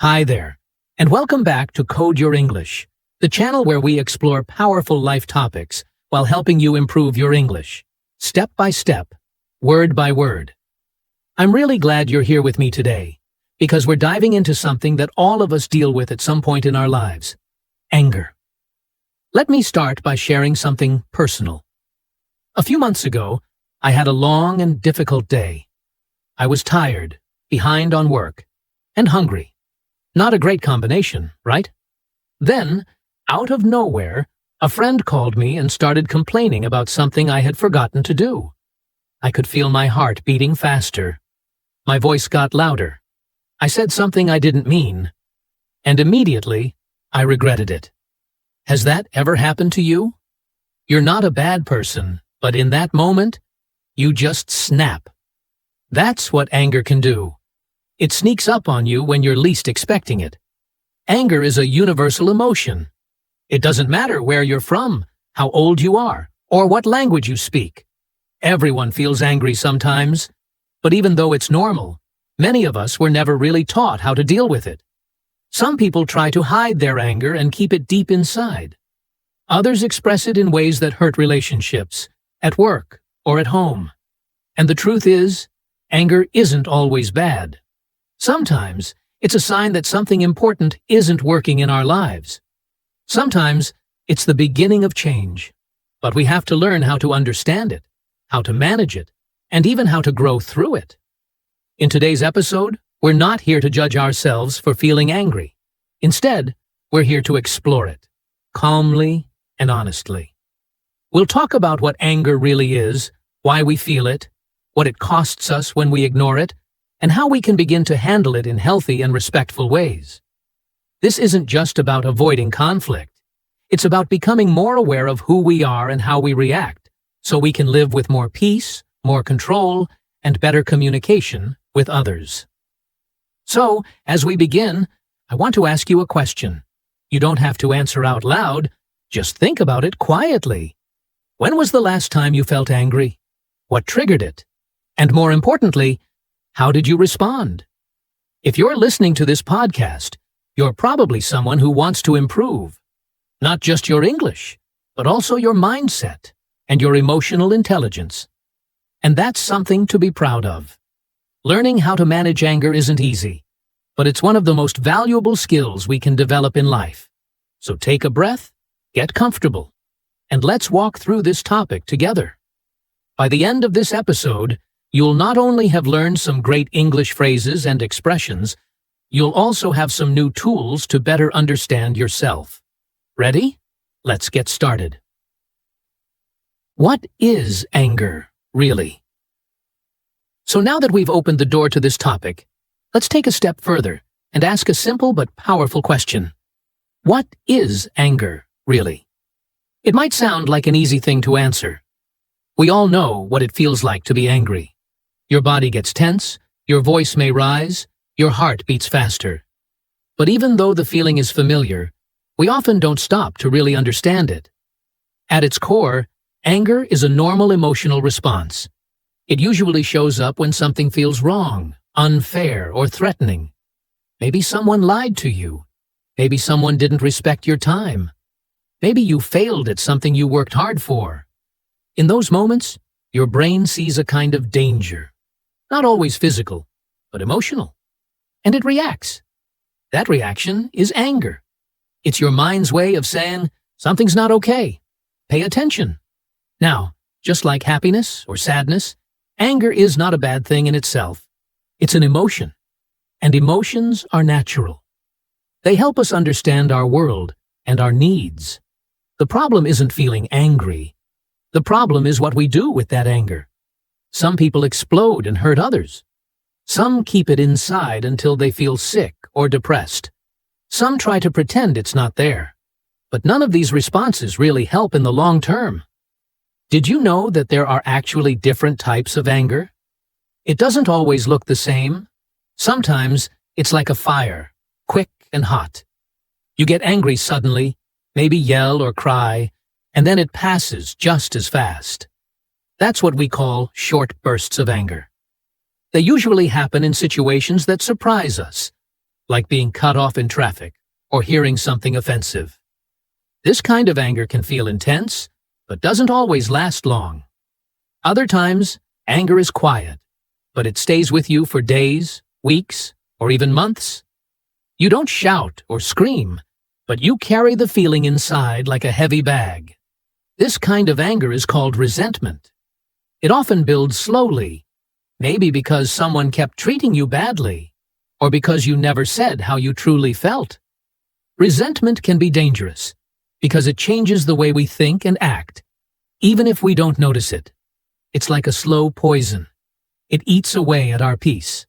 Hi there, and welcome back to Code Your English, the channel where we explore powerful life topics while helping you improve your English, step by step, word by word. I'm really glad you're here with me today, because we're diving into something that all of us deal with at some point in our lives: anger. Let me start by sharing something personal. A few months ago, I had a long and difficult day. I was tired, behind on work, and hungry. Not a great combination, right? Then, out of nowhere, a friend called me and started complaining about something I had forgotten to do. I could feel my heart beating faster. My voice got louder. I said something I didn't mean, and immediately, I regretted it. Has that ever happened to you? You're not a bad person, but in that moment, you just snap. That's what anger can do. It sneaks up on you when you're least expecting it. Anger is a universal emotion. It doesn't matter where you're from, how old you are, or what language you speak. Everyone feels angry sometimes, but even though it's normal, many of us were never really taught how to deal with it. Some people try to hide their anger and keep it deep inside. Others express it in ways that hurt relationships, at work, or at home. And the truth is, anger isn't always bad. Sometimes, it's a sign that something important isn't working in our lives. Sometimes, it's the beginning of change. But we have to learn how to understand it, how to manage it, and even how to grow through it. In today's episode, we're not here to judge ourselves for feeling angry. Instead, we're here to explore it, calmly and honestly. We'll talk about what anger really is, why we feel it, what it costs us when we ignore it, and how we can begin to handle it in healthy and respectful ways. This isn't just about avoiding conflict. It's about becoming more aware of who we are and how we react, so we can live with more peace, more control, and better communication with others. So, as we begin, I want to ask you a question. You don't have to answer out loud, just think about it quietly. When was the last time you felt angry? What triggered it? And more importantly, how did you respond? If you're listening to this podcast, you're probably someone who wants to improve. Not just your English, but also your mindset and your emotional intelligence. And that's something to be proud of. Learning how to manage anger isn't easy, but it's one of the most valuable skills we can develop in life. So take a breath, get comfortable, and let's walk through this topic together. By the end of this episode, you'll not only have learned some great English phrases and expressions, you'll also have some new tools to better understand yourself. Ready? Let's get started. What is anger, really? So now that we've opened the door to this topic, let's take a step further and ask a simple but powerful question. What is anger, really? It might sound like an easy thing to answer. We all know what it feels like to be angry. Your body gets tense, your voice may rise, your heart beats faster. But even though the feeling is familiar, we often don't stop to really understand it. At its core, anger is a normal emotional response. It usually shows up when something feels wrong, unfair, or threatening. Maybe someone lied to you. Maybe someone didn't respect your time. Maybe you failed at something you worked hard for. In those moments, your brain sees a kind of danger. Not always physical, but emotional. And it reacts. That reaction is anger. It's your mind's way of saying, something's not okay. Pay attention. Now, just like happiness or sadness, anger is not a bad thing in itself. It's an emotion. And emotions are natural. They help us understand our world and our needs. The problem isn't feeling angry. The problem is what we do with that anger. Some people explode and hurt others. Some keep it inside until they feel sick or depressed. Some try to pretend it's not there. But none of these responses really help in the long term. Did you know that there are actually different types of anger? It doesn't always look the same. Sometimes it's like a fire, quick and hot. You get angry suddenly, maybe yell or cry, and then it passes just as fast. That's what we call short bursts of anger. They usually happen in situations that surprise us. like being cut off in traffic or hearing something offensive. This kind of anger can feel intense, but doesn't always last long. Other times, anger is quiet, but it stays with you for days, weeks, or even months. You don't shout or scream, but you carry the feeling inside like a heavy bag. This kind of anger is called resentment. It often builds slowly, maybe because someone kept treating you badly, or because you never said how you truly felt. Resentment can be dangerous, because it changes the way we think and act, even if we don't notice it. It's like a slow poison. It eats away at our peace.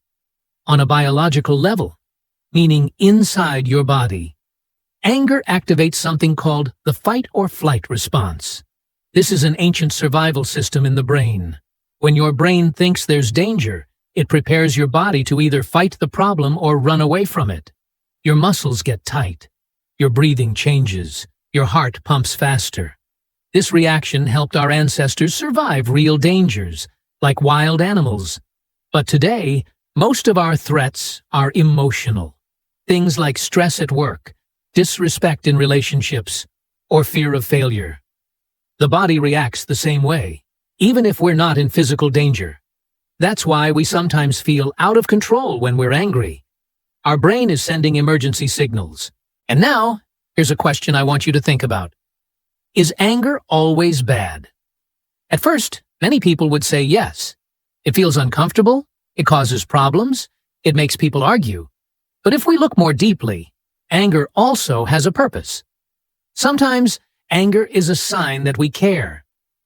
On a biological level, meaning inside your body, anger activates something called the fight or flight response. This is an ancient survival system in the brain. When your brain thinks there's danger, it prepares your body to either fight the problem or run away from it. Your muscles get tight. Your breathing changes. Your heart pumps faster. This reaction helped our ancestors survive real dangers, like wild animals. But today, most of our threats are emotional. Things like stress at work, disrespect in relationships, or fear of failure. The body reacts the same way, even if we're not in physical danger. That's why we sometimes feel out of control when we're angry. Our brain is sending emergency signals. And now, here's a question I want you to think about. Is anger always bad? At first, many people would say yes. It feels uncomfortable, it causes problems, it makes people argue. But if we look more deeply, anger also has a purpose. Sometimes, anger is a sign that we care.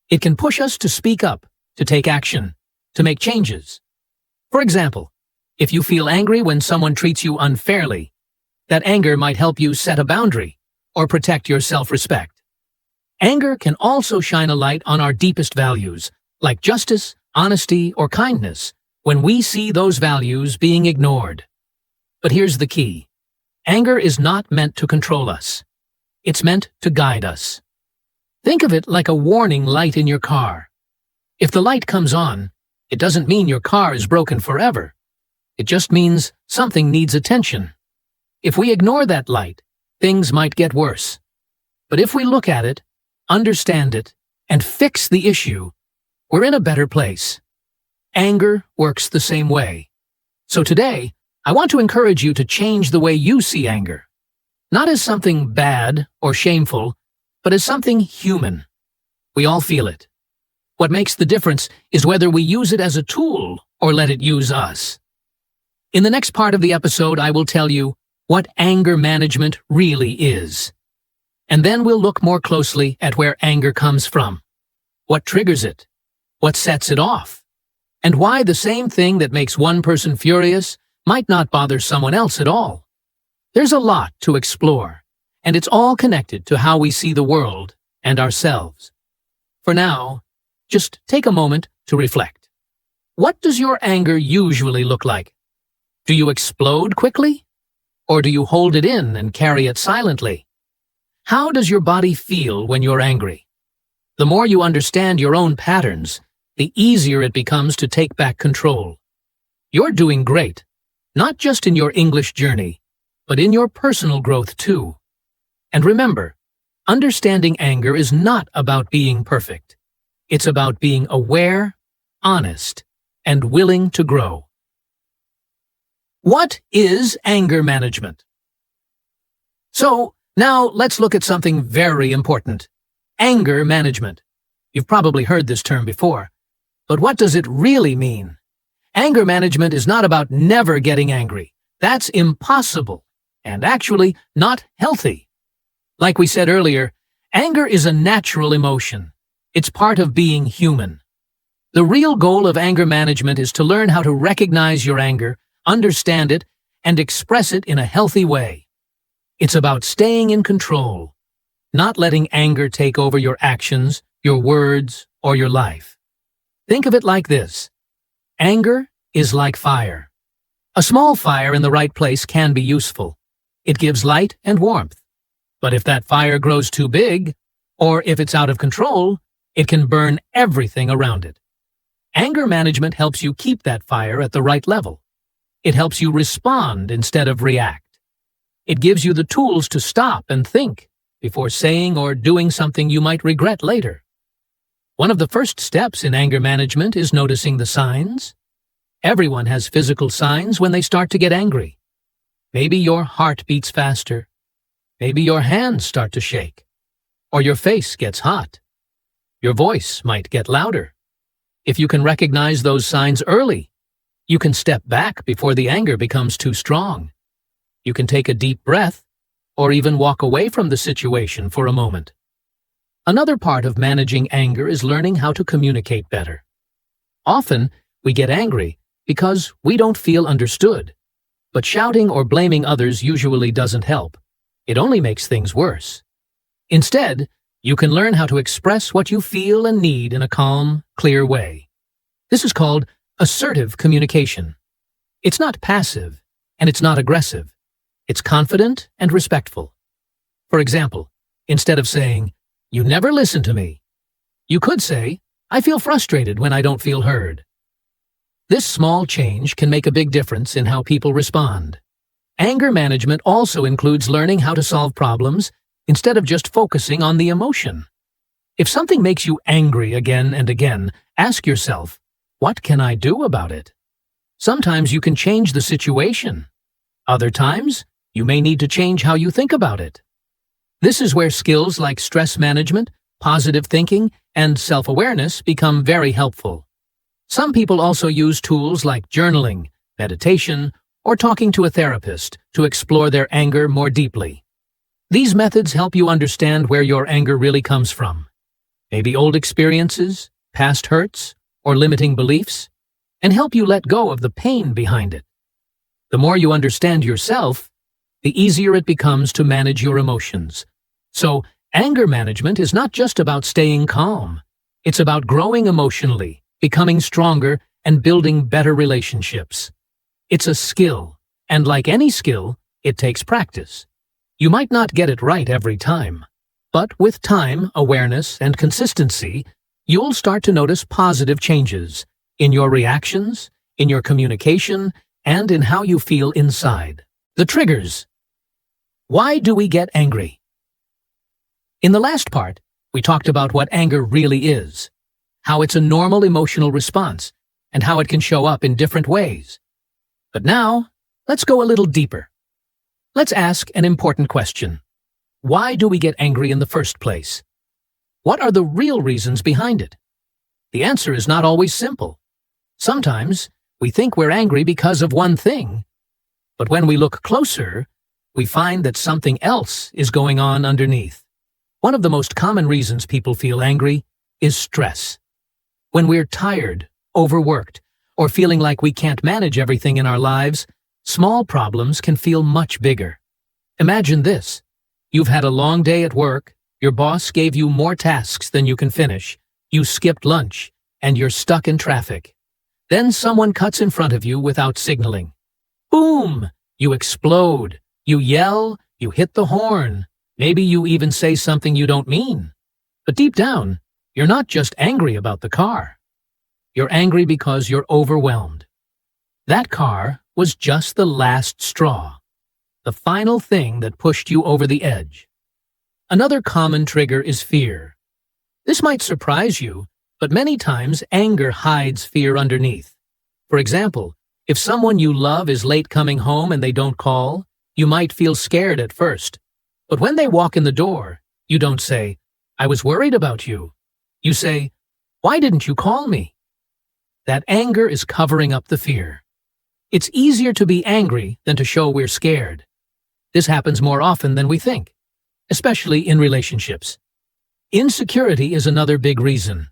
It can push us to speak up, to take action, to make changes. For example, if you feel angry when someone treats you unfairly, that anger might help you set a boundary or protect your self-respect. Anger can also shine a light on our deepest values, like justice, honesty, or kindness, when we see those values being ignored. But here's the key. Anger is not meant to control us. It's meant to guide us. Think of it like a warning light in your car. If the light comes on, it doesn't mean your car is broken forever. It just means something needs attention. If we ignore that light, things might get worse. But if we look at it, understand it, and fix the issue, we're in a better place. Anger works the same way. So today, I want to encourage you to change the way you see anger. Not as something bad or shameful, but as something human. We all feel it. What makes the difference is whether we use it as a tool or let it use us. In the next part of the episode, I will tell you what anger management really is. And then we'll look more closely at where anger comes from, what triggers it, what sets it off, and why the same thing that makes one person furious might not bother someone else at all. There's a lot to explore, and it's all connected to how we see the world and ourselves. For now, just take a moment to reflect. What does your anger usually look like? Do you explode quickly? Or do you hold it in and carry it silently? How does your body feel when you're angry? The more you understand your own patterns, the easier it becomes to take back control. You're doing great, not just in your English journey, but in your personal growth too. And remember, understanding anger is not about being perfect. It's about being aware, honest, and willing to grow. What is anger management? So, now let's look at something very important. Anger management. You've probably heard this term before, but what does it really mean? Anger management is not about never getting angry. That's impossible, and actually not healthy. Like we said earlier, anger is a natural emotion. It's part of being human. The real goal of anger management is to learn how to recognize your anger, understand it, and express it in a healthy way. It's about staying in control, not letting anger take over your actions, your words, or your life. Think of it like this. Anger is like fire. A small fire in the right place can be useful. It gives light and warmth. But if that fire grows too big, or if it's out of control, it can burn everything around it. Anger management helps you keep that fire at the right level. It helps you respond instead of react. It gives you the tools to stop and think before saying or doing something you might regret later. One of the first steps in anger management is noticing the signs. Everyone has physical signs when they start to get angry. Maybe your heart beats faster. Maybe your hands start to shake. Or your face gets hot. Your voice might get louder. If you can recognize those signs early, you can step back before the anger becomes too strong. You can take a deep breath or even walk away from the situation for a moment. Another part of managing anger is learning how to communicate better. Often, we get angry because we don't feel understood. But shouting or blaming others usually doesn't help. It only makes things worse. Instead, you can learn how to express what you feel and need in a calm, clear way. This is called assertive communication. It's not passive, and it's not aggressive. It's confident and respectful. For example, instead of saying, "You never listen to me," you could say, "I feel frustrated when I don't feel heard." This small change can make a big difference in how people respond. Anger management also includes learning how to solve problems instead of just focusing on the emotion. If something makes you angry again and again, ask yourself, what can I do about it? Sometimes you can change the situation. Other times, you may need to change how you think about it. This is where skills like stress management, positive thinking, and self-awareness become very helpful. Some people also use tools like journaling, meditation, or talking to a therapist to explore their anger more deeply. These methods help you understand where your anger really comes from. Maybe old experiences, past hurts, or limiting beliefs, and help you let go of the pain behind it. The more you understand yourself, the easier it becomes to manage your emotions. So, anger management is not just about staying calm. It's about growing emotionally, becoming stronger, and building better relationships. It's a skill, and like any skill, it takes practice. You might not get it right every time, but with time, awareness, and consistency, you'll start to notice positive changes in your reactions, in your communication, and in how you feel inside. The triggers. Why do we get angry? In the last part, we talked about what anger really is, how it's a normal emotional response, and how it can show up in different ways. But now, let's go a little deeper. Let's ask an important question. Why do we get angry in the first place? What are the real reasons behind it? The answer is not always simple. Sometimes, we think we're angry because of one thing, but when we look closer, we find that something else is going on underneath. One of the most common reasons people feel angry is stress. When we're tired, overworked, or feeling like we can't manage everything in our lives, small problems can feel much bigger. Imagine this. You've had a long day at work, your boss gave you more tasks than you can finish, you skipped lunch, and you're stuck in traffic. Then someone cuts in front of you without signaling. Boom! You explode. You yell, you hit the horn. Maybe you even say something you don't mean. But deep down, you're not just angry about the car. You're angry because you're overwhelmed. That car was just the last straw, the final thing that pushed you over the edge. Another common trigger is fear. This might surprise you, but many times anger hides fear underneath. For example, if someone you love is late coming home and they don't call, you might feel scared at first. But when they walk in the door, you don't say, "I was worried about you." You say, "Why didn't you call me?" That anger is covering up the fear. It's easier to be angry than to show we're scared. This happens more often than we think, especially in relationships. Insecurity is another big reason.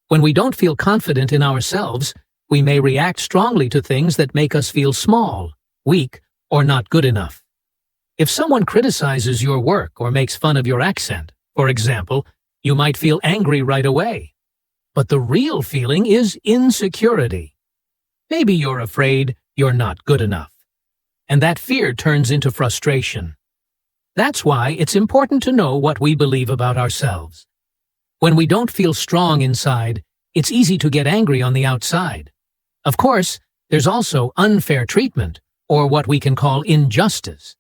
When we don't feel confident in ourselves, we may react strongly to things that make us feel small, weak, or not good enough. If someone criticizes your work or makes fun of your accent, for example, you might feel angry right away. But the real feeling is insecurity. Maybe you're afraid you're not good enough. And that fear turns into frustration. That's why it's important to know what we believe about ourselves. When we don't feel strong inside, it's easy to get angry on the outside. Of course, There's also unfair treatment, or what we can call injustice.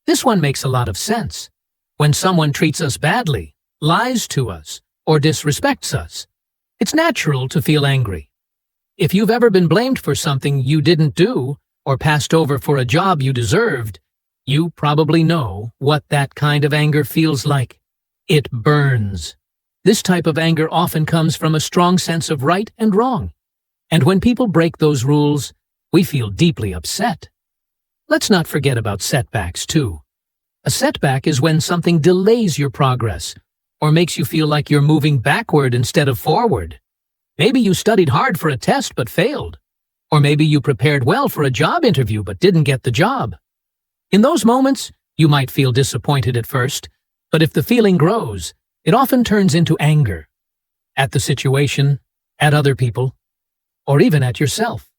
This one makes a lot of sense. When someone treats us badly, lies to us, or disrespects us, it's natural to feel angry. If you've ever been blamed for something you didn't do, or passed over for a job you deserved, you probably know what that kind of anger feels like. It burns. This type of anger often comes from a strong sense of right and wrong. And when people break those rules, we feel deeply upset. Let's not forget about setbacks, too. A setback is when something delays your progress, or makes you feel like you're moving backward instead of forward. Maybe you studied hard for a test but failed. Or maybe you prepared well for a job interview but didn't get the job. In those moments, you might feel disappointed at first, but if the feeling grows, it often turns into anger. At the situation, at other people, or even at yourself.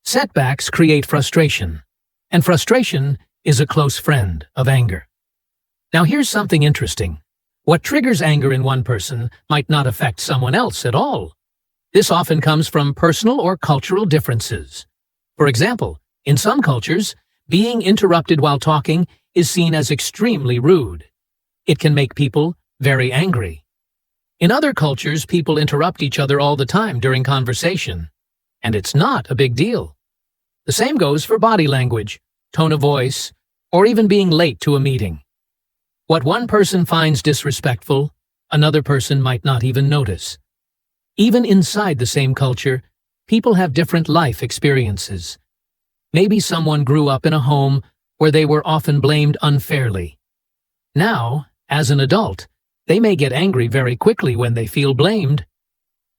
Setbacks create frustration, and frustration is a close friend of anger. Now here's something interesting. What triggers anger in one person might not affect someone else at all. This often comes from personal or cultural differences. For example, in some cultures, being interrupted while talking is seen as extremely rude. It can make people very angry. In other cultures, people interrupt each other all the time during conversation, and it's not a big deal. The same goes for body language, tone of voice, or even being late to a meeting. What one person finds disrespectful, another person might not even notice. Even inside the same culture, people have different life experiences. Maybe someone grew up in a home where they were often blamed unfairly. Now, as an adult, they may get angry very quickly when they feel blamed,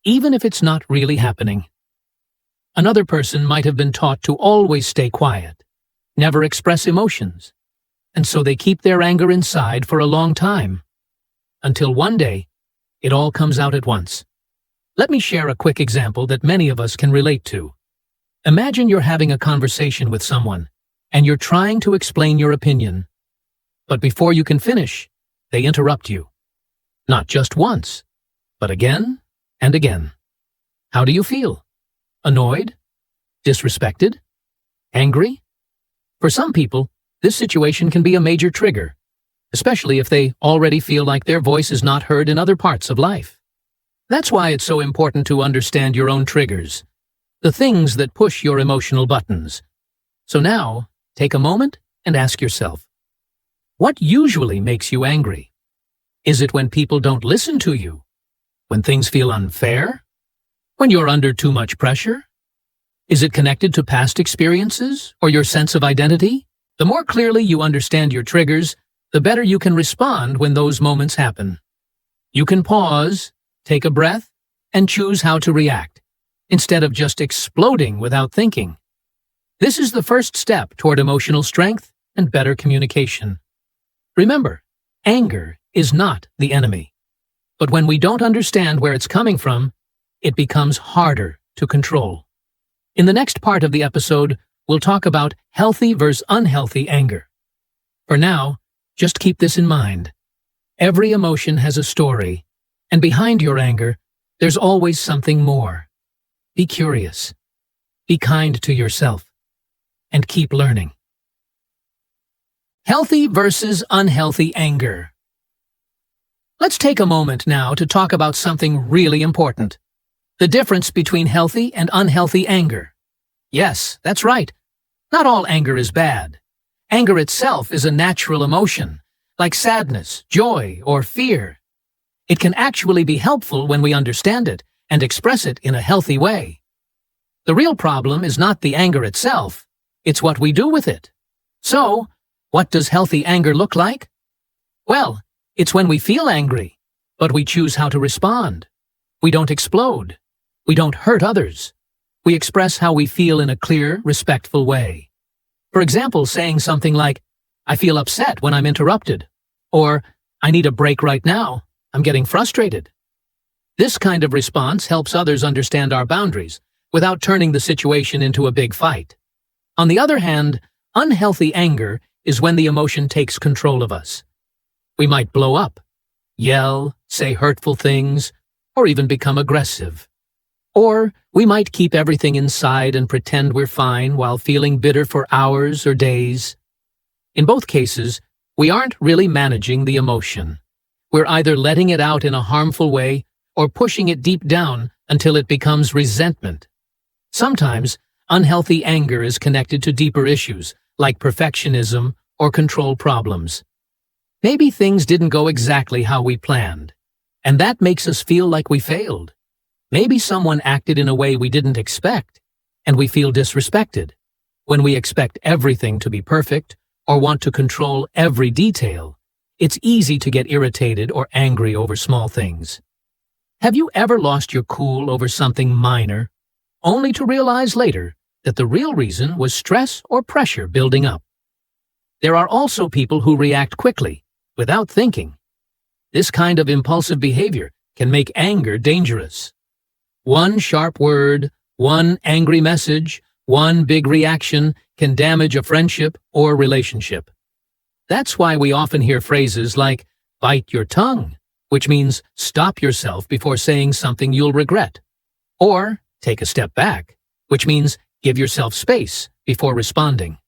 even if it's not really happening. Another person might have been taught to always stay quiet, never express emotions, and so they keep their anger inside for a long time, until one day, it all comes out at once. Let me share a quick example that many of us can relate to. Imagine you're having a conversation with someone, and you're trying to explain your opinion. But before you can finish, they interrupt you. Not just once, but again and again. How do you feel? Annoyed? Disrespected? Angry? For some people, this situation can be a major trigger, especially if they already feel like their voice is not heard in other parts of life. That's why it's so important to understand your own triggers, the things that push your emotional buttons. So now, take a moment and ask yourself, what usually makes you angry? Is it when people don't listen to you? When things feel unfair? When you're under too much pressure? Is it connected to past experiences or your sense of identity? The more clearly you understand your triggers, the better you can respond when those moments happen. You can pause, take a breath, and choose how to react, instead of just exploding without thinking. This is the first step toward emotional strength and better communication. Remember, anger is not the enemy. But when we don't understand where it's coming from, it becomes harder to control. In the next part of the episode, we'll talk about healthy versus unhealthy anger. For now, just keep this in mind. Every emotion has a story, and behind your anger, there's always something more. Be curious, be kind to yourself, and keep learning. Healthy versus unhealthy anger. Let's take a moment now to talk about something really important. The difference between healthy and unhealthy anger. Yes, that's right. Not all anger is bad. Anger itself is a natural emotion, like sadness, joy, or fear. It can actually be helpful when we understand it and express it in a healthy way. The real problem is not the anger itself, it's what we do with it. So, what does healthy anger look like? Well, it's when we feel angry, but we choose how to respond. We don't explode. We don't hurt others. We express how we feel in a clear, respectful way. For example, saying something like, "I feel upset when I'm interrupted," or "I need a break right now. I'm getting frustrated." This kind of response helps others understand our boundaries without turning the situation into a big fight. On the other hand, unhealthy anger is when the emotion takes control of us. We might blow up, yell, say hurtful things, or even become aggressive. Or We might keep everything inside and pretend we're fine while feeling bitter for hours or days. In both cases, we aren't really managing the emotion. We're either letting it out in a harmful way or pushing it deep down until it becomes resentment. Sometimes, unhealthy anger is connected to deeper issues like perfectionism or control problems. Maybe things didn't go exactly how we planned, and that makes us feel like we failed. Maybe someone acted in a way we didn't expect, and we feel disrespected. When we expect everything to be perfect or want to control every detail, it's easy to get irritated or angry over small things. Have you ever lost your cool over something minor, only to realize later that the real reason was stress or pressure building up? There are also people who react quickly, without thinking. This kind of impulsive behavior can make anger dangerous. One sharp word, one angry message, one big reaction can damage a friendship or relationship. That's why we often hear phrases like, "bite your tongue," which means stop yourself before saying something you'll regret. Or, "take a step back," which means give yourself space before responding.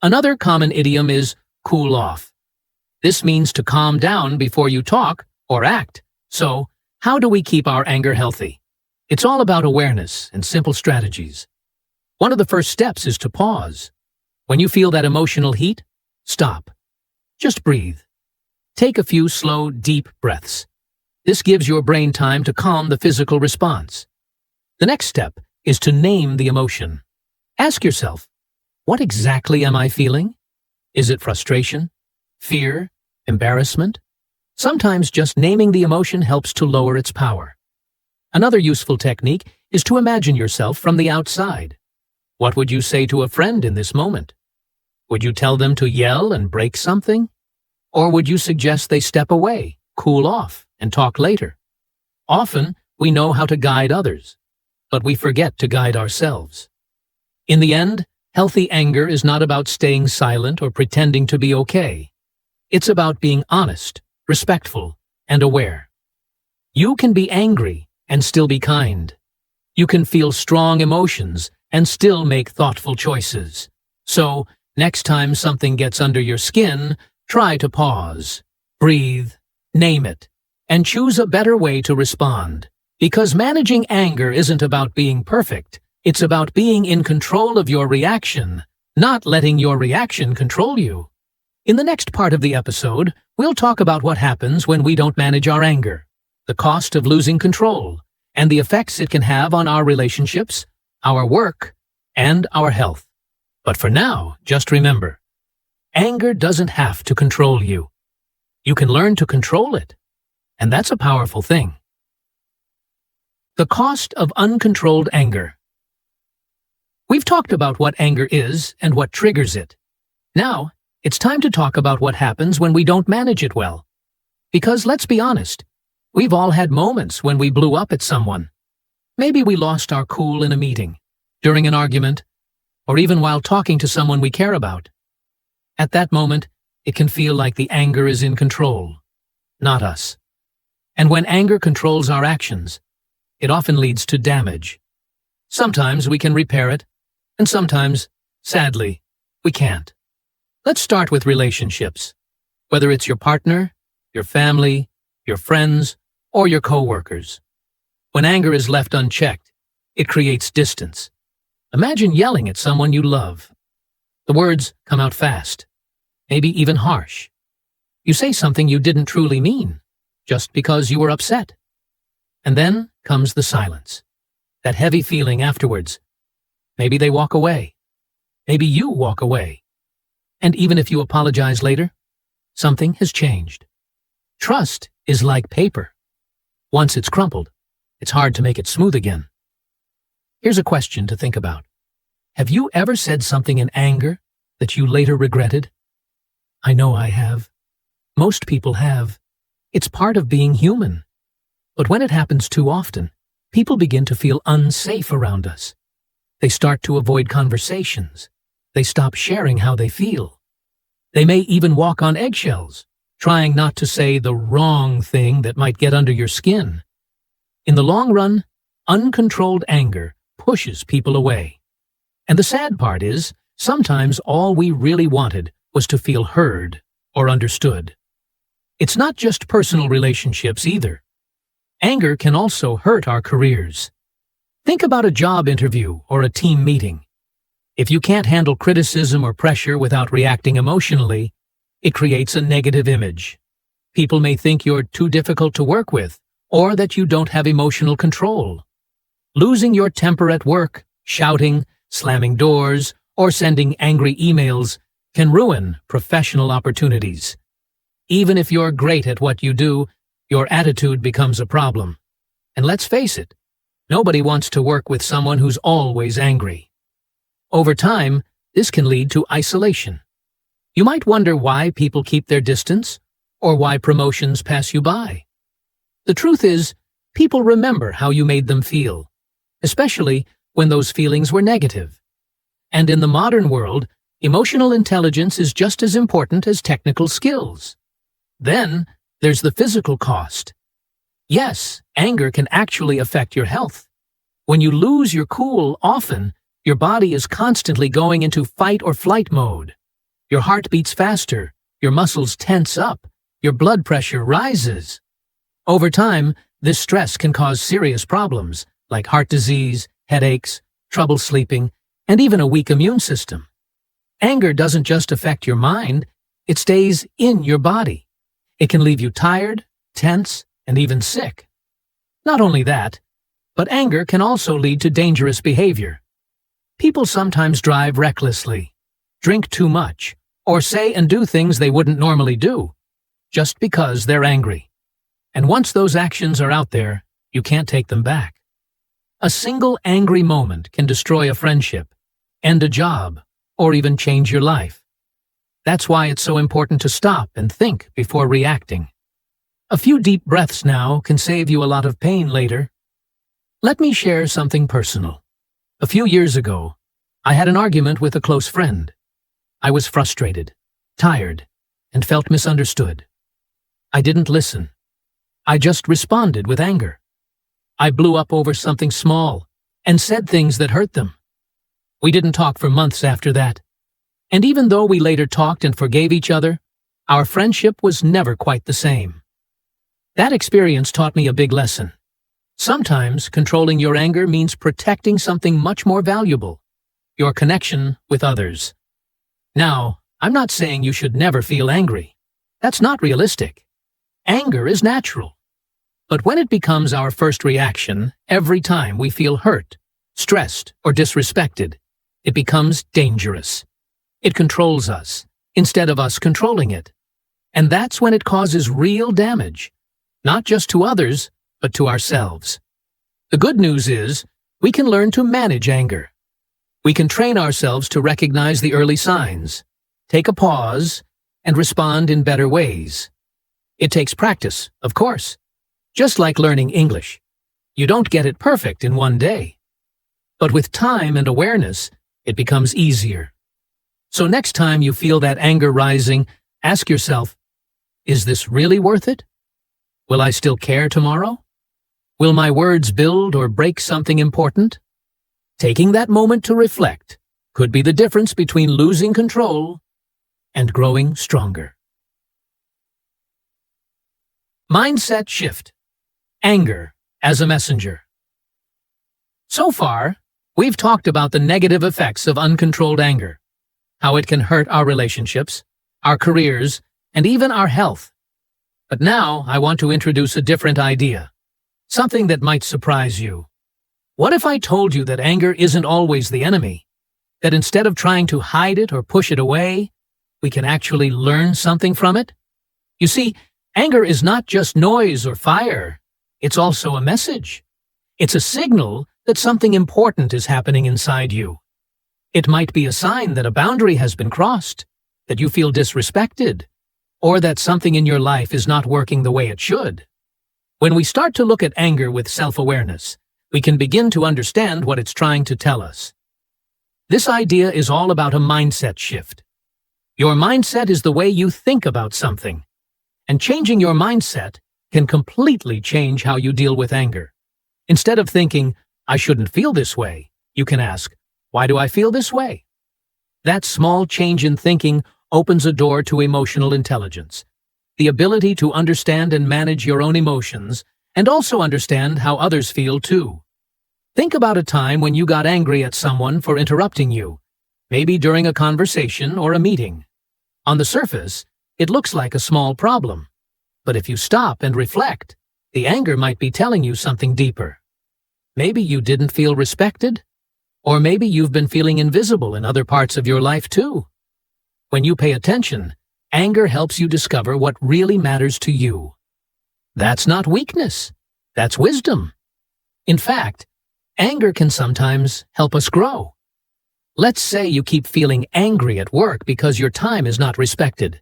Another common idiom is cool off. This means to calm down before you talk or act. So, how do we keep our anger healthy? It's all about awareness and simple strategies. One of the first steps is to pause. When you feel that emotional heat, stop. Just breathe. Take a few slow, deep breaths. This gives your brain time to calm the physical response. The next step is to name the emotion. Ask yourself, what exactly am I feeling? Is it frustration, fear, embarrassment? Sometimes just naming the emotion helps to lower its power. Another useful technique is to imagine yourself from the outside. What would you say to a friend in this moment? Would you tell them to yell and break something? Or would you suggest they step away, cool off, and talk later? Often, we know how to guide others, but we forget to guide ourselves. In the end, healthy anger is not about staying silent or pretending to be okay. It's about being honest, respectful, and aware. You can be angry and still be kind. You can feel strong emotions and still make thoughtful choices. So, next time something gets under your skin, try to pause, breathe, name it, and choose a better way to respond. Because managing anger isn't about being perfect. It's about being in control of your reaction, not letting your reaction control you. In the next part of the episode, we'll talk about what happens when we don't manage our anger, the cost of losing control, and the effects it can have on our relationships, our work, and our health. But for now, just remember, anger doesn't have to control you. You can learn to control it, and that's a powerful thing. The cost of uncontrolled anger. We've talked about what anger is and what triggers it. Now, it's time to talk about what happens when we don't manage it well. Because let's be honest, we've all had moments when we blew up at someone. Maybe we lost our cool in a meeting, during an argument, or even while talking to someone we care about. At that moment, it can feel like the anger is in control, not us. And when anger controls our actions, it often leads to damage. Sometimes we can repair it, and sometimes, sadly, we can't. Let's start with relationships. Whether it's your partner, your family, your friends, or your coworkers. When anger is left unchecked, it creates distance. Imagine yelling at someone you love. The words come out fast, maybe even harsh. You say something you didn't truly mean, just because you were upset. And then comes the silence, that heavy feeling afterwards. Maybe they walk away. Maybe you walk away. And even if you apologize later, something has changed. Trust is like paper. Once it's crumpled, it's hard to make it smooth again. Here's a question to think about. Have you ever said something in anger that you later regretted? I know I have. Most people have. It's part of being human. But when it happens too often, people begin to feel unsafe around us. They start to avoid conversations. They stop sharing how they feel. They may even walk on eggshells, trying not to say the wrong thing that might get under your skin. In the long run, Uncontrolled anger pushes people away. And the sad part is, sometimes all we really wanted was to feel heard or understood. It's not just personal relationships either. Anger can also hurt our careers. Think about a job interview or a team meeting. If you can't handle criticism or pressure without reacting emotionally, it creates a negative image. People may think you're too difficult to work with, or that you don't have emotional control. Losing your temper at work, shouting, slamming doors, or sending angry emails can ruin professional opportunities. Even if you're great at what you do, your attitude becomes a problem. And let's face it, nobody wants to work with someone who's always angry. Over time, this can lead to isolation. You might wonder why people keep their distance, or why promotions pass you by. The truth is, people remember how you made them feel, especially when those feelings were negative. And in the modern world, emotional intelligence is just as important as technical skills. Then, there's the physical cost. Yes, anger can actually affect your health. When you lose your cool often, your body is constantly going into fight or flight mode. Your heart beats faster, your muscles tense up, your blood pressure rises. Over time, this stress can cause serious problems like heart disease, headaches, trouble sleeping, and even a weak immune system. Anger doesn't just affect your mind, it stays in your body. It can leave you tired, tense, and even sick. Not only that, but anger can also lead to dangerous behavior. People sometimes drive recklessly, drink too much, or say and do things they wouldn't normally do, just because they're angry. And once those actions are out there, you can't take them back. A single angry moment can destroy a friendship, end a job, or even change your life. That's why it's so important to stop and think before reacting. A few deep breaths now can save you a lot of pain later. Let me share something personal. A few years ago, I had an argument with a close friend. I was frustrated, tired, and felt misunderstood. I didn't listen. I just responded with anger. I blew up over something small and said things that hurt them. We didn't talk for months after that. And even though we later talked and forgave each other, our friendship was never quite the same. That experience taught me a big lesson. Sometimes controlling your anger means protecting something much more valuable, your connection with others. Now, I'm not saying you should never feel angry. That's not realistic. Anger is natural. But when it becomes our first reaction every time we feel hurt, stressed, or disrespected, it becomes dangerous. It controls us, instead of us controlling it. And that's when it causes real damage, not just to others, but to ourselves. The good news is, we can learn to manage anger. We can train ourselves to recognize the early signs, take a pause, and respond in better ways. It takes practice, of course. Just like learning English. You don't get it perfect in one day. But with time and awareness, it becomes easier. So next time you feel that anger rising, ask yourself, is this really worth it? Will I still care tomorrow? Will my words build or break something important? Taking that moment to reflect could be the difference between losing control and growing stronger. Mindset shift. Anger as a messenger. So far, we've talked about the negative effects of uncontrolled anger, how it can hurt our relationships, our careers, and even our health. But now I want to introduce a different idea, something that might surprise you. What if I told you that anger isn't always the enemy? That instead of trying to hide it or push it away, we can actually learn something from it? You see, anger is not just noise or fire. It's also a message. It's a signal that something important is happening inside you. It might be a sign that a boundary has been crossed, that you feel disrespected, or that something in your life is not working the way it should. When we start to look at anger with self-awareness, we can begin to understand what it's trying to tell us. This idea is all about a mindset shift. Your mindset is the way you think about something, and changing your mindset can completely change how you deal with anger. Instead of thinking, I shouldn't feel this way, you can ask, why do I feel this way? That small change in thinking opens a door to emotional intelligence, the ability to understand and manage your own emotions, and also understand how others feel too. Think about a time when you got angry at someone for interrupting you, maybe during a conversation or a meeting. On the surface, it looks like a small problem, but if you stop and reflect, the anger might be telling you something deeper. Maybe you didn't feel respected, or maybe you've been feeling invisible in other parts of your life too. When you pay attention, anger helps you discover what really matters to you. That's not weakness, that's wisdom. In fact, anger can sometimes help us grow. Let's say you keep feeling angry at work because your time is not respected.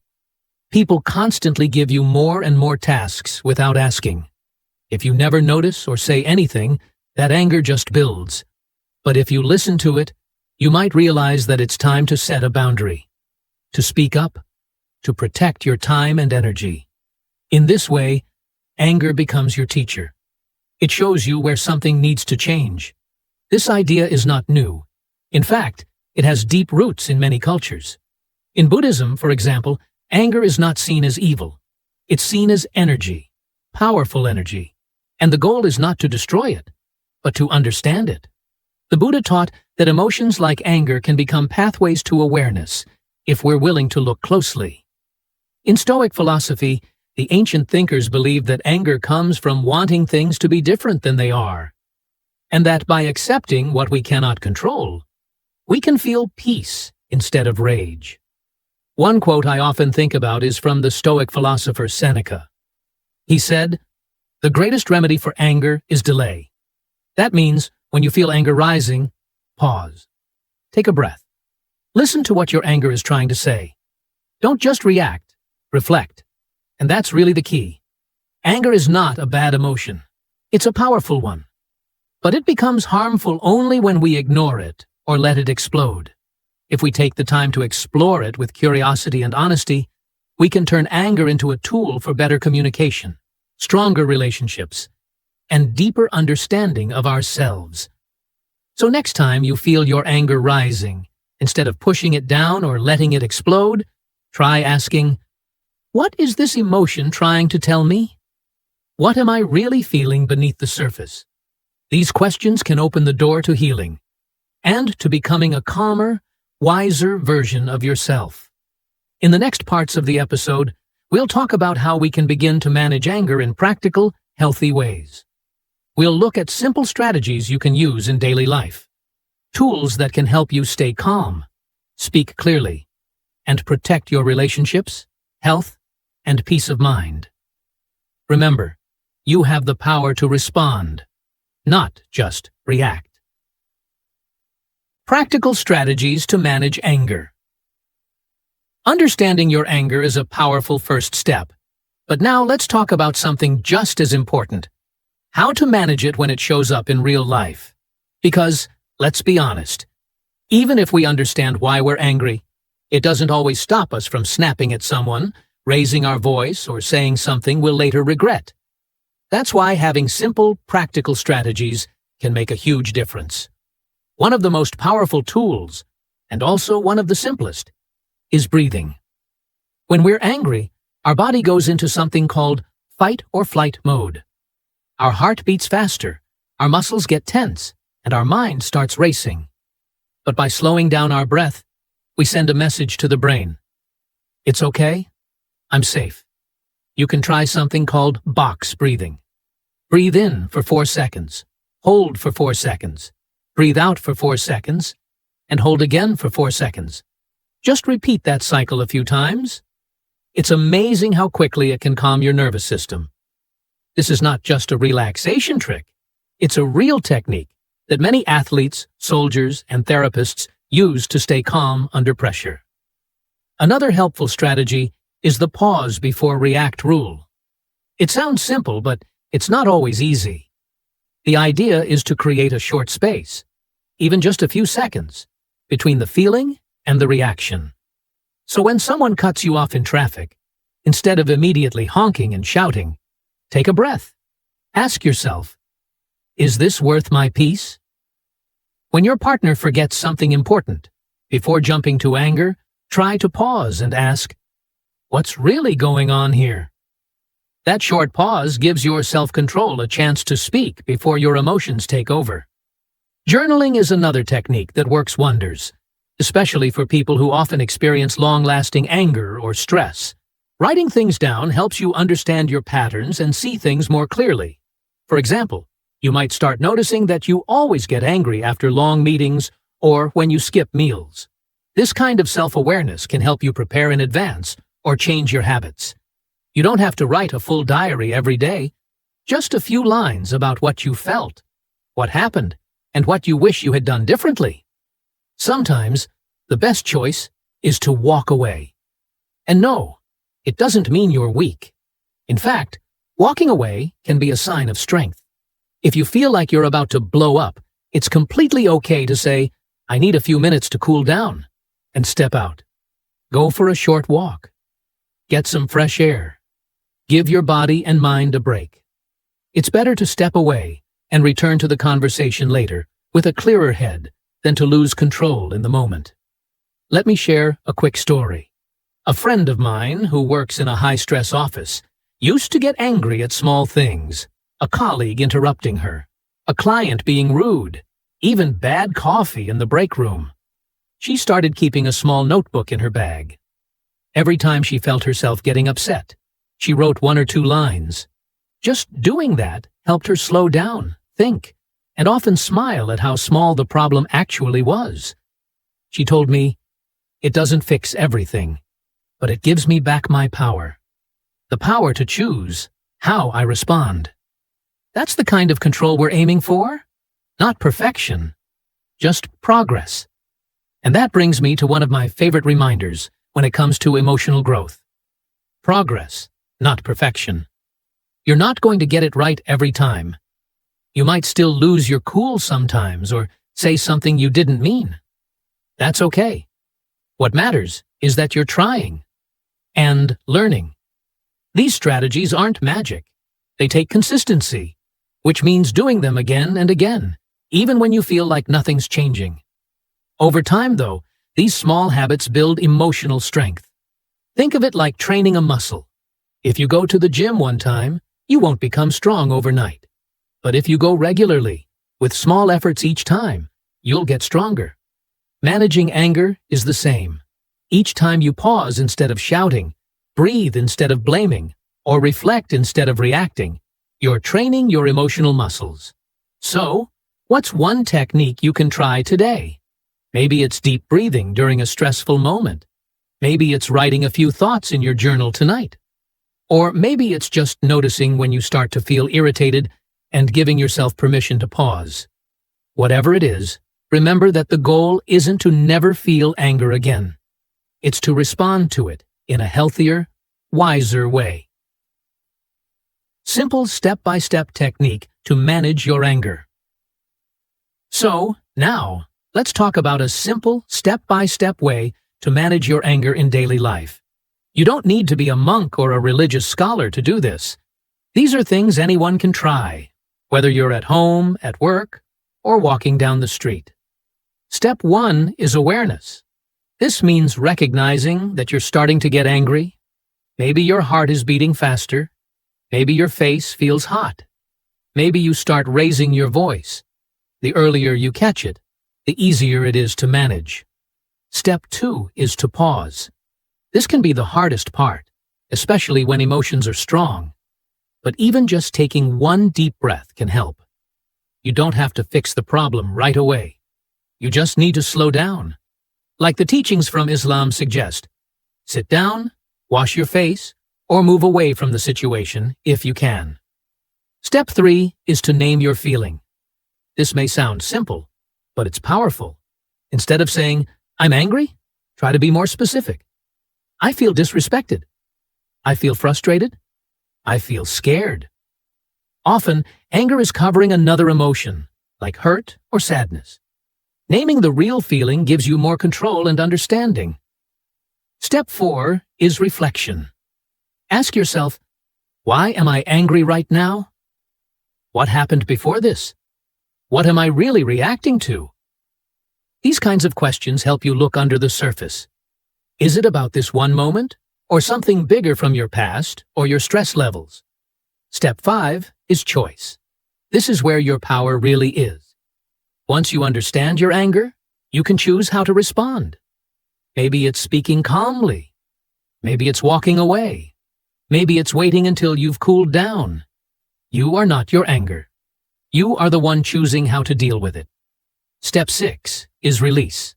People constantly give you more and more tasks without asking. If you never notice or say anything, that anger just builds. But if you listen to it, you might realize that it's time to set a boundary, to speak up, to protect your time and energy. In this way, anger becomes your teacher. It shows you where something needs to change. This idea is not new. In fact, it has deep roots in many cultures. In Buddhism, for example, anger is not seen as evil. It's seen as energy, powerful energy. And the goal is not to destroy it, but to understand it. The Buddha taught that emotions like anger can become pathways to awareness if we're willing to look closely. In Stoic philosophy, the ancient thinkers believed that anger comes from wanting things to be different than they are, and that by accepting what we cannot control, we can feel peace instead of rage. One quote I often think about is from the Stoic philosopher Seneca. He said, "The greatest remedy for anger is delay." That means, when you feel anger rising, pause. Take a breath. Listen to what your anger is trying to say. Don't just react, reflect. And that's really the key. Anger is not a bad emotion. It's a powerful one. But it becomes harmful only when we ignore it or let it explode. If we take the time to explore it with curiosity and honesty, we can turn anger into a tool for better communication, stronger relationships, and deeper understanding of ourselves. So next time you feel your anger rising, instead of pushing it down or letting it explode, try asking, what is this emotion trying to tell me? What am I really feeling beneath the surface? These questions can open the door to healing and to becoming a calmer, wiser version of yourself. In the next parts of the episode, we'll talk about how we can begin to manage anger in practical, healthy ways. We'll look at simple strategies you can use in daily life, tools that can help you stay calm, speak clearly, and protect your relationships, health, and peace of mind. Remember, you have the power to respond, not just react. Practical strategies to manage anger. Understanding your anger is a powerful first step. But now let's talk about something just as important: how to manage it when it shows up in real life. Because, let's be honest, even if we understand why we're angry, it doesn't always stop us from snapping at someone, raising our voice, or saying something we'll later regret. That's why having simple, practical strategies can make a huge difference. One of the most powerful tools, and also one of the simplest, is breathing. When we're angry, our body goes into something called fight or flight mode. Our heart beats faster, our muscles get tense, and our mind starts racing. But by slowing down our breath, we send a message to the brain. It's okay, I'm safe. You can try something called box breathing. Breathe in for 4 seconds, hold for 4 seconds, breathe out for 4 seconds, and hold again for 4 seconds. Just repeat that cycle a few times. It's amazing how quickly it can calm your nervous system. This is not just a relaxation trick. It's a real technique that many athletes, soldiers, and therapists use to stay calm under pressure. Another helpful strategy is the pause before react rule. It sounds simple, but it's not always easy. The idea is to create a short space, even just a few seconds, between the feeling and the reaction. So when someone cuts you off in traffic, instead of immediately honking and shouting, take a breath. Ask yourself, Is this worth my peace? When your partner forgets something important, before jumping to anger, try to pause and ask, "What's really going on here?" That short pause gives your self-control a chance to speak before your emotions take over. Journaling is another technique that works wonders, especially for people who often experience long-lasting anger or stress. Writing things down helps you understand your patterns and see things more clearly. For example, you might start noticing that you always get angry after long meetings or when you skip meals. This kind of self-awareness can help you prepare in advance or change your habits. You don't have to write a full diary every day, just a few lines about what you felt, what happened, and what you wish you had done differently. Sometimes, the best choice is to walk away. And no, it doesn't mean you're weak. In fact, walking away can be a sign of strength. If you feel like you're about to blow up, it's completely okay to say, "I need a few minutes to cool down," and step out. Go for a short walk. Get some fresh air. Give your body and mind a break. It's better to step away and return to the conversation later with a clearer head than to lose control in the moment. Let me share a quick story. A friend of mine who works in a high-stress office used to get angry at small things, a colleague interrupting her, a client being rude, even bad coffee in the break room. She started keeping a small notebook in her bag. Every time she felt herself getting upset, she wrote 1 or 2 lines. Just doing that helped her slow down, think, and often smile at how small the problem actually was. She told me, "It doesn't fix everything, but it gives me back my power. The power to choose how I respond." That's the kind of control we're aiming for. Not perfection, just progress. And that brings me to one of my favorite reminders when it comes to emotional growth. Progress, not perfection. You're not going to get it right every time. You might still lose your cool sometimes or say something you didn't mean. That's okay. What matters is that you're trying and learning. These strategies aren't magic. They take consistency, which means doing them again and again, even when you feel like nothing's changing. Over time, though, these small habits build emotional strength. Think of it like training a muscle. If you go to the gym one time, you won't become strong overnight. But if you go regularly, with small efforts each time, you'll get stronger. Managing anger is the same. Each time you pause instead of shouting, breathe instead of blaming, or reflect instead of reacting, you're training your emotional muscles. So, what's one technique you can try today? Maybe it's deep breathing during a stressful moment. Maybe it's writing a few thoughts in your journal tonight. Or maybe it's just noticing when you start to feel irritated and giving yourself permission to pause. Whatever it is, remember that the goal isn't to never feel anger again. It's to respond to it in a healthier, wiser way. Simple step-by-step technique to manage your anger. So, now, let's talk about a simple, step-by-step way to manage your anger in daily life. You don't need to be a monk or a religious scholar to do this. These are things anyone can try, whether you're at home, at work, or walking down the street. Step 1 is awareness. This means recognizing that you're starting to get angry. Maybe your heart is beating faster. Maybe your face feels hot. Maybe you start raising your voice. The earlier you catch it, the easier it is to manage. Step 2 is to pause. This can be the hardest part, especially when emotions are strong. But even just taking one deep breath can help. You don't have to fix the problem right away. You just need to slow down. Like the teachings from Islam suggest, sit down, wash your face, or move away from the situation if you can. Step 3 is to name your feeling. This may sound simple, but it's powerful. Instead of saying, "I'm angry," try to be more specific. I feel disrespected. I feel frustrated. I feel scared. Often, anger is covering another emotion, like hurt or sadness. Naming the real feeling gives you more control and understanding. Step 4 is reflection. Ask yourself, why am I angry right now? What happened before this? What am I really reacting to? These kinds of questions help you look under the surface. Is it about this one moment, or something bigger from your past or your stress levels? Step 5 is choice. This is where your power really is. Once you understand your anger, you can choose how to respond. Maybe it's speaking calmly. Maybe it's walking away. Maybe it's waiting until you've cooled down. You are not your anger. You are the one choosing how to deal with it. Step 6 is release.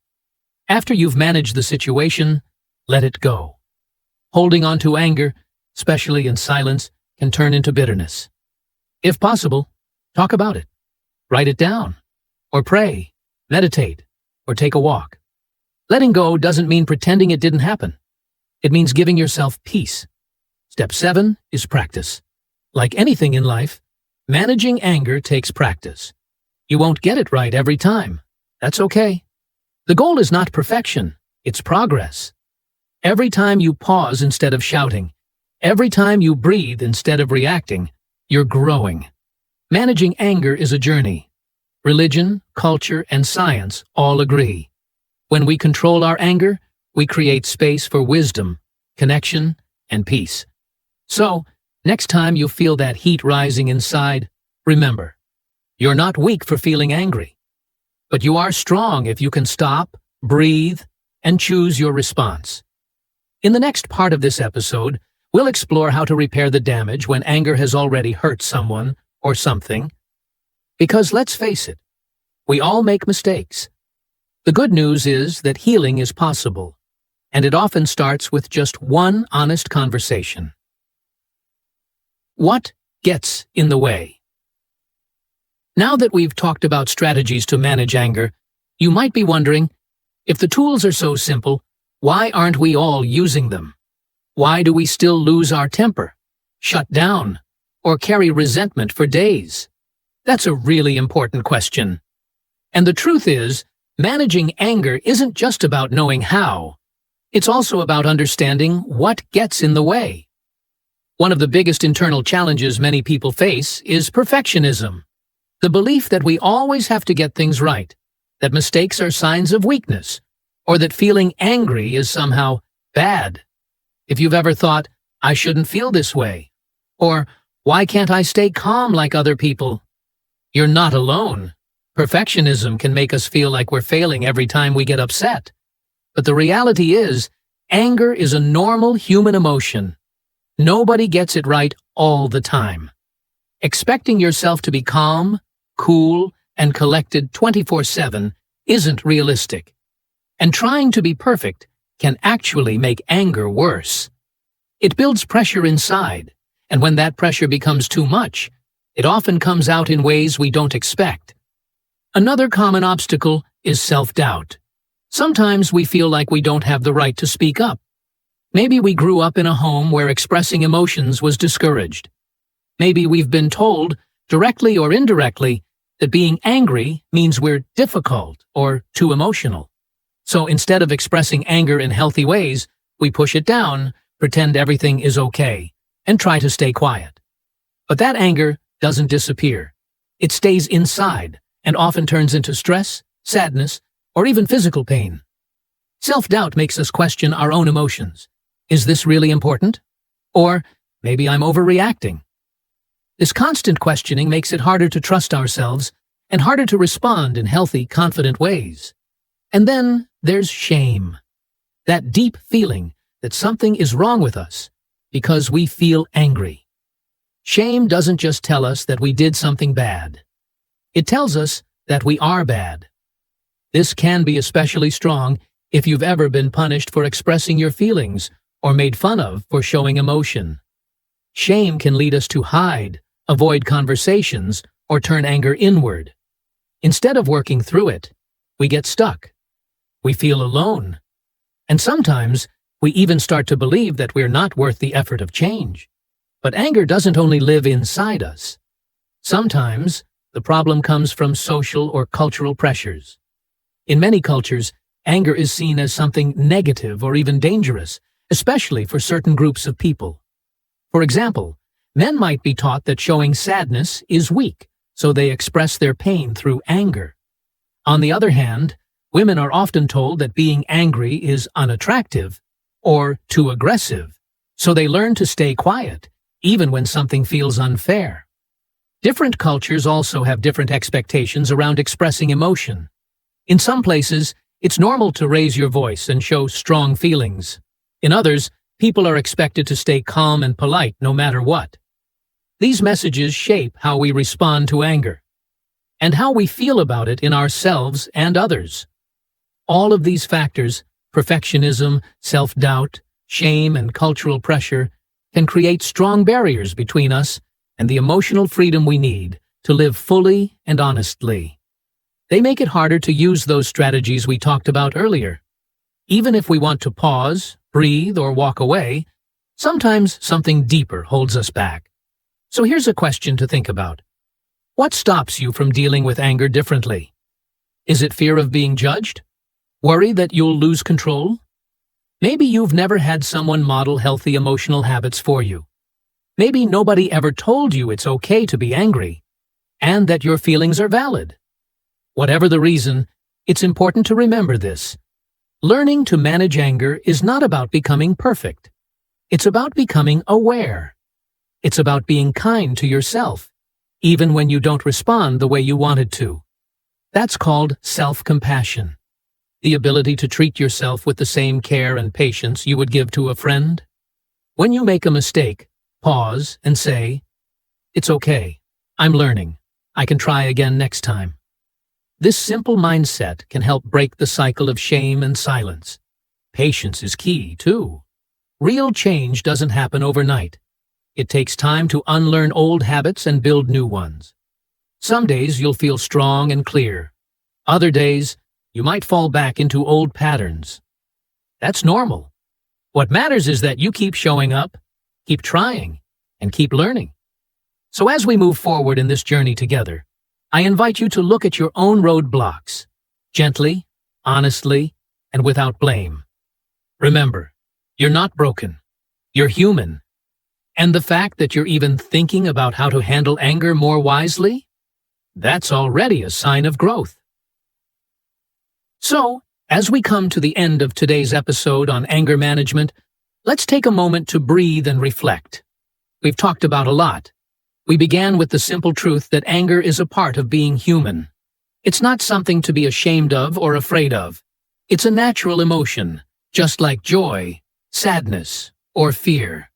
After you've managed the situation, let it go. Holding on to anger, especially in silence, can turn into bitterness. If possible, talk about it. Write it down. Or pray, meditate, or take a walk. Letting go doesn't mean pretending it didn't happen. It means giving yourself peace. Step 7 is practice. Like anything in life, managing anger takes practice. You won't get it right every time. That's okay. The goal is not perfection, it's progress. Every time you pause instead of shouting, every time you breathe instead of reacting, you're growing. Managing anger is a journey. Religion, culture, and science all agree. When we control our anger, we create space for wisdom, connection, and peace. So, next time you feel that heat rising inside, remember, you're not weak for feeling angry. But you are strong if you can stop, breathe, and choose your response. In the next part of this episode, we'll explore how to repair the damage when anger has already hurt someone or something. Because let's face it, we all make mistakes. The good news is that healing is possible, and it often starts with just one honest conversation. What gets in the way? Now that we've talked about strategies to manage anger, you might be wondering, if the tools are so simple, why aren't we all using them? Why do we still lose our temper, shut down, or carry resentment for days? That's a really important question. And the truth is, managing anger isn't just about knowing how. It's also about understanding what gets in the way. One of the biggest internal challenges many people face is perfectionism. The belief that we always have to get things right, that mistakes are signs of weakness, or that feeling angry is somehow bad. If you've ever thought, I shouldn't feel this way, or why can't I stay calm like other people? You're not alone. Perfectionism can make us feel like we're failing every time we get upset. But the reality is, anger is a normal human emotion. Nobody gets it right all the time. Expecting yourself to be calm, cool, and collected 24/7 isn't realistic. And trying to be perfect can actually make anger worse. It builds pressure inside, and when that pressure becomes too much, it often comes out in ways we don't expect. Another common obstacle is self-doubt. Sometimes we feel like we don't have the right to speak up. Maybe we grew up in a home where expressing emotions was discouraged. Maybe we've been told, directly or indirectly, that being angry means we're difficult or too emotional. So instead of expressing anger in healthy ways, we push it down, pretend everything is okay, and try to stay quiet. But that anger doesn't disappear. It stays inside and often turns into stress, sadness, or even physical pain. Self-doubt makes us question our own emotions. Is this really important? Or maybe I'm overreacting. This constant questioning makes it harder to trust ourselves and harder to respond in healthy, confident ways. And then there's shame. That deep feeling that something is wrong with us because we feel angry. Shame doesn't just tell us that we did something bad. It tells us that we are bad. This can be especially strong if you've ever been punished for expressing your feelings or made fun of for showing emotion. Shame can lead us to hide, avoid conversations, or turn anger inward. Instead of working through it, we get stuck. We feel alone. And sometimes, we even start to believe that we're not worth the effort of change. But anger doesn't only live inside us. Sometimes, the problem comes from social or cultural pressures. In many cultures, anger is seen as something negative or even dangerous, especially for certain groups of people. For example, men might be taught that showing sadness is weak, so they express their pain through anger. On the other hand, women are often told that being angry is unattractive or too aggressive, so they learn to stay quiet, even when something feels unfair. Different cultures also have different expectations around expressing emotion. In some places, it's normal to raise your voice and show strong feelings. In others, people are expected to stay calm and polite no matter what. These messages shape how we respond to anger and how we feel about it in ourselves and others. All of these factors, perfectionism, self-doubt, shame, and cultural pressure, can create strong barriers between us and the emotional freedom we need to live fully and honestly. They make it harder to use those strategies we talked about earlier. Even if we want to pause, breathe, or walk away, sometimes something deeper holds us back. So here's a question to think about. What stops you from dealing with anger differently? Is it fear of being judged? Worry that you'll lose control? Maybe you've never had someone model healthy emotional habits for you. Maybe nobody ever told you it's okay to be angry, and that your feelings are valid. Whatever the reason, it's important to remember this. Learning to manage anger is not about becoming perfect. It's about becoming aware. It's about being kind to yourself, even when you don't respond the way you wanted to. That's called self-compassion. The ability to treat yourself with the same care and patience you would give to a friend. When you make a mistake, pause and say, "It's okay. I'm learning. I can try again next time." This simple mindset can help break the cycle of shame and silence. Patience is key, too. Real change doesn't happen overnight. It takes time to unlearn old habits and build new ones. Some days you'll feel strong and clear. Other days, you might fall back into old patterns. That's normal. What matters is that you keep showing up, keep trying, and keep learning. So as we move forward in this journey together, I invite you to look at your own roadblocks, gently, honestly, and without blame. Remember, you're not broken. You're human. And the fact that you're even thinking about how to handle anger more wisely, that's already a sign of growth. So, as we come to the end of today's episode on anger management, let's take a moment to breathe and reflect. We've talked about a lot. We began with the simple truth that anger is a part of being human. It's not something to be ashamed of or afraid of. It's a natural emotion, just like joy, sadness, or fear.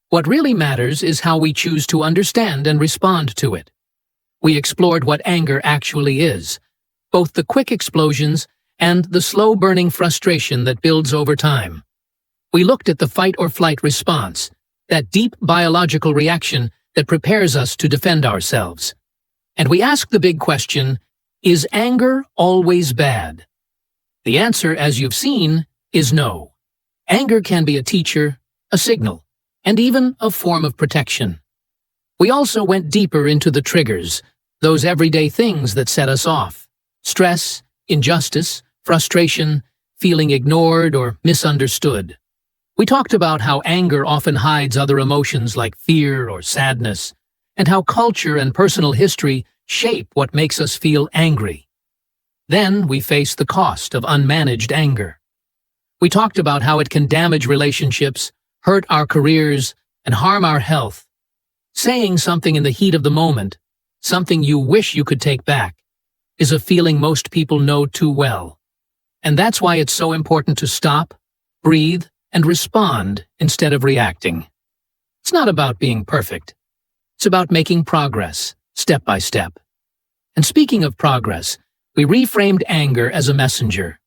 What really matters is how we choose to understand and respond to it. We explored what anger actually is, both the quick explosions and the slow-burning frustration that builds over time. We looked at the fight-or-flight response, that deep biological reaction that prepares us to defend ourselves. And we asked the big question, is anger always bad? The answer, as you've seen, is no. Anger can be a teacher, a signal, and even a form of protection. We also went deeper into the triggers, those everyday things that set us off. Stress, injustice, frustration, feeling ignored or misunderstood. We talked about how anger often hides other emotions like fear or sadness, and how culture and personal history shape what makes us feel angry. Then we faced the cost of unmanaged anger. We talked about how it can damage relationships, hurt our careers, and harm our health. Saying something in the heat of the moment, something you wish you could take back, is a feeling most people know too well. And that's why it's so important to stop, breathe, and respond instead of reacting. It's not about being perfect. It's about making progress, step by step. And speaking of progress, we reframed anger as a messenger.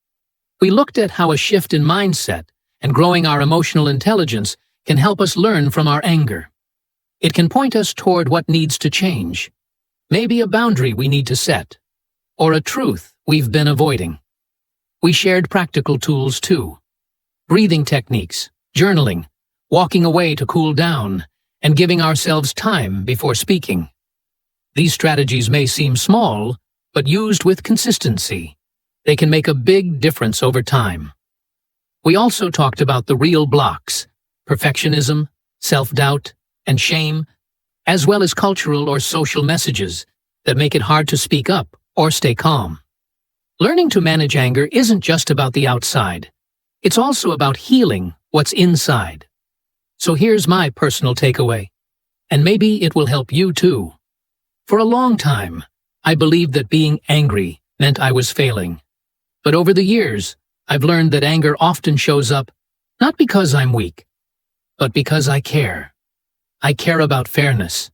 We looked at how a shift in mindset and growing our emotional intelligence can help us learn from our anger. It can point us toward what needs to change, maybe a boundary we need to set, or a truth we've been avoiding. We shared practical tools too. Breathing techniques, journaling, walking away to cool down, and giving ourselves time before speaking. These strategies may seem small, but used with consistency, they can make a big difference over time. We also talked about the real blocks, perfectionism, self-doubt, and shame, as well as cultural or social messages that make it hard to speak up or stay calm. Learning to manage anger isn't just about the outside. It's also about healing what's inside. So here's my personal takeaway, and maybe it will help you too. For a long time, I believed that being angry meant I was failing. But over the years, I've learned that anger often shows up not because I'm weak, but because I care. I care about fairness.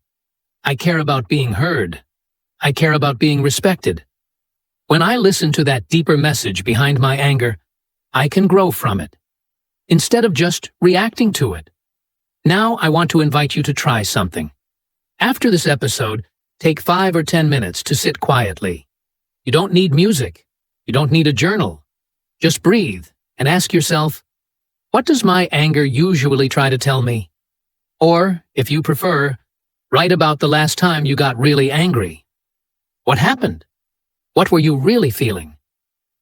I care about being heard. I care about being respected. When I listen to that deeper message behind my anger, I can grow from it, instead of just reacting to it. Now I want to invite you to try something. After this episode, take 5 or 10 minutes to sit quietly. You don't need music. You don't need a journal. Just breathe and ask yourself, what does my anger usually try to tell me? Or, if you prefer, write about the last time you got really angry. What happened? What were you really feeling?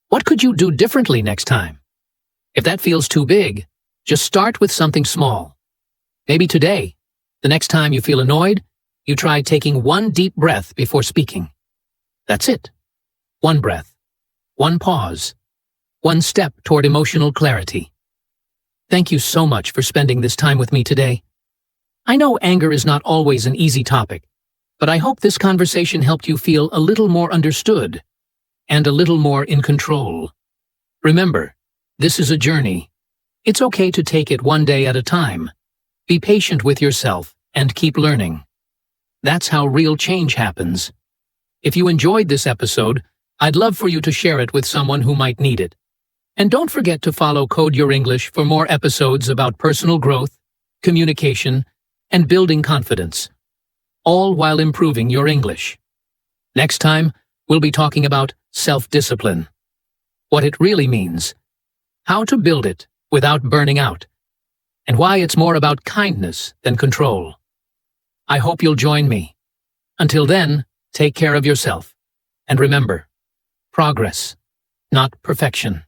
What could you do differently next time? If that feels too big, just start with something small. Maybe today, the next time you feel annoyed, you try taking one deep breath before speaking. That's it. One breath, one pause, one step toward emotional clarity. Thank you so much for spending this time with me today. I know anger is not always an easy topic, but I hope this conversation helped you feel a little more understood and a little more in control. Remember, this is a journey. It's okay to take it one day at a time. Be patient with yourself and keep learning. That's how real change happens. If you enjoyed this episode, I'd love for you to share it with someone who might need it. And don't forget to follow Code Your English for more episodes about personal growth, communication, and building confidence, all while improving your English. Next time, we'll be talking about self-discipline, what it really means, how to build it without burning out, and why it's more about kindness than control. I hope you'll join me. Until then, take care of yourself. And remember, progress, not perfection.